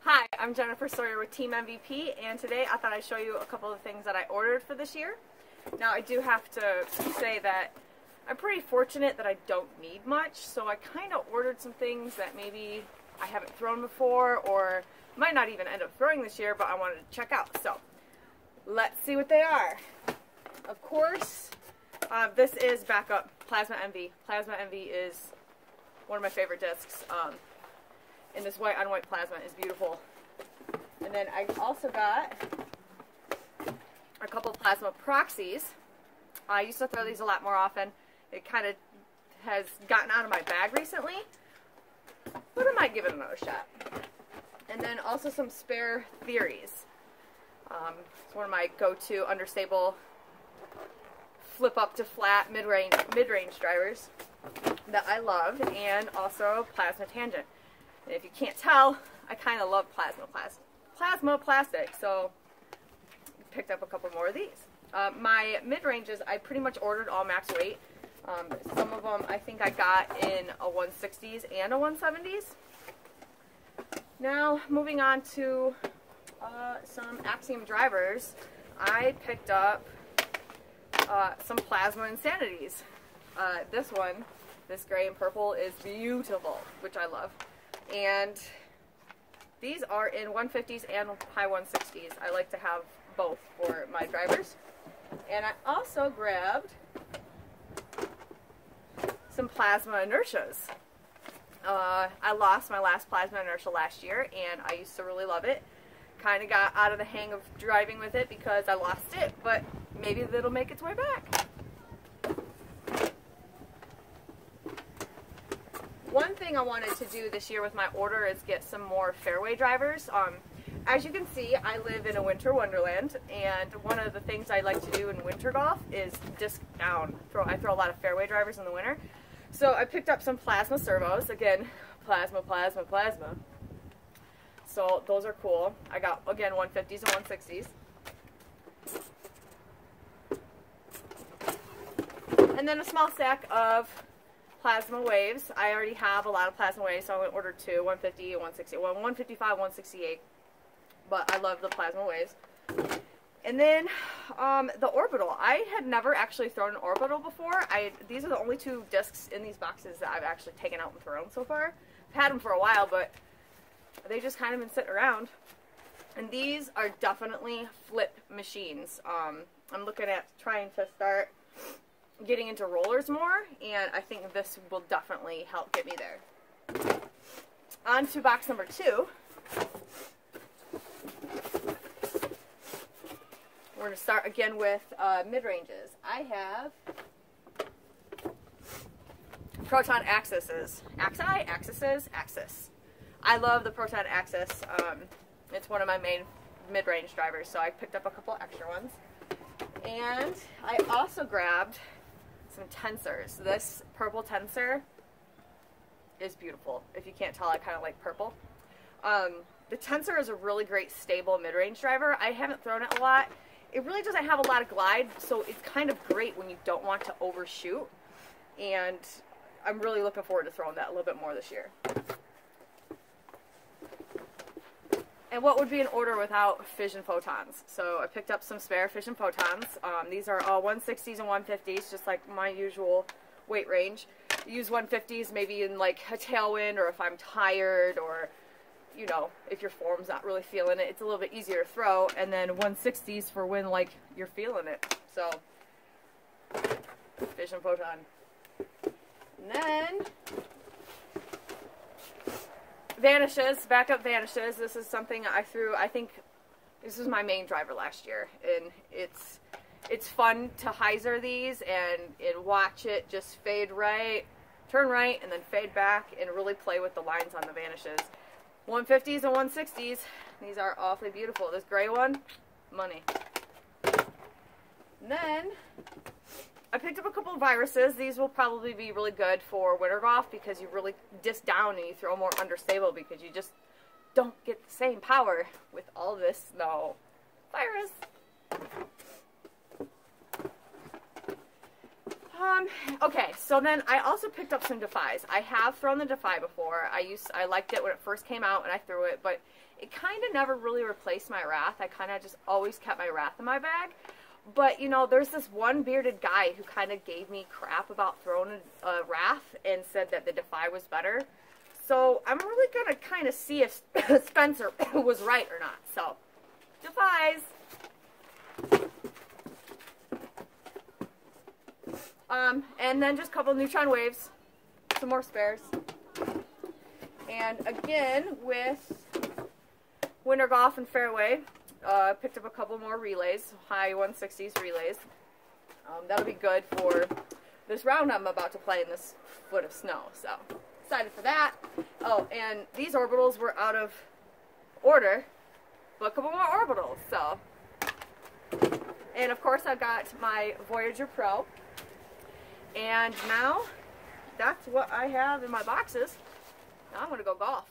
Hi, I'm Jennifer Sawyer with Team MVP, and today I thought I'd show you a couple of things that I ordered for this year. Now, I do have to say that I'm pretty fortunate that I don't need much, so I kind of ordered some things that maybe I haven't thrown before or might not even end up throwing this year, but I wanted to check out. So, let's see what they are. Of course, this is backup Plasma Envy. Plasma Envy is one of my favorite discs. And this white on white plasma is beautiful. And then I also got a couple of plasma proxies. I used to throw these a lot more often. It kind of has gotten out of my bag recently, but I might give it another shot. And then also some spare theories. It's one of my go-to understable flip up to flat mid-range drivers that I love, and also plasma tangent. And if you can't tell, I kind of love plasma plastic, so I picked up a couple more of these. My mid-ranges, I pretty much ordered all max weight. Some of them I think I got in a 160s and a 170s. Now, moving on to some Axiom drivers, I picked up some Plasma Insanities. This one, this gray and purple, is beautiful, which I love. And these are in 150s and high 160s. I like to have both for my drivers. And I also grabbed some plasma inertials. I lost my last plasma inertial last year, and I used to really love it. Kind of got out of the hang of driving with it because I lost it, but maybe it'll make its way back. One thing I wanted to do this year with my order is get some more fairway drivers. As you can see, I live in a winter wonderland, and one of the things I like to do in winter golf is disc down. I throw a lot of fairway drivers in the winter. So I picked up some plasma servos. Again, plasma. So those are cool. I got, again, 150s and 160s. And then a small stack of plasma waves. I already have a lot of plasma waves, so I'm going to order two, 150 and 160. Well, 155, 168. But I love the plasma waves. And then the Orbital. I had never actually thrown an Orbital before. These are the only two discs in these boxes that I've actually taken out and thrown so far. I've had them for a while, but they just kind of been sitting around. And these are definitely flip machines. I'm looking at trying to start getting into rollers more, and I think this will definitely help get me there. On to box number 2. We're going to start again with mid-ranges. I have Proton Axis. I love the Proton Axis. It's one of my main mid-range drivers, so I picked up a couple extra ones. And I also grabbed some Tensors. This purple Tensor is beautiful. If you can't tell, I kind of like purple. The Tensor is a really great stable mid-range driver. I haven't thrown it a lot. It really doesn't have a lot of glide, so it's kind of great when you don't want to overshoot. And I'm really looking forward to throwing that a little bit more this year. And what would be an order without fission photons? So I picked up some spare fission photons. These are all 160s and 150s, just like my usual weight range. Use 150s maybe in like a tailwind, or if I'm tired, or you know, if your form's not really feeling it, it's a little bit easier to throw. And then 160s for when like you're feeling it. So fission photon. And then vanishes, backup vanishes. This is something I threw. I think this was my main driver last year, and it's fun to hyzer these and watch it just fade right, turn right, and then fade back, and really play with the lines on the vanishes. 150s and 160s. These are awfully beautiful. This gray one, money. And then I picked up a couple of viruses. These will probably be really good for winter golf because you really disc down and you throw more understable because you just don't get the same power with all this snow. Virus. Okay, so then I also picked up some defies. I have thrown the defy before. I liked it when it first came out and I threw it, but It kind of never really replaced my wrath. I kind of just always kept my wrath in my bag. But, you know, there's this one bearded guy who kind of gave me crap about throwing a wrath and said that the defy was better. So I'm really going to kind of see if Spencer was right or not. So, defies. And then just a couple neutron waves. Some more spares. And again, with Winter Golf and Fairway, picked up a couple more relays, high 160s relays. That'll be good for this round I'm about to play in this foot of snow. So, excited for that. Oh, and these orbitals were out of order, but a couple more orbitals. So, and of course I've got my Voyager Pro. And now, that's what I have in my boxes. Now I'm going to go golf.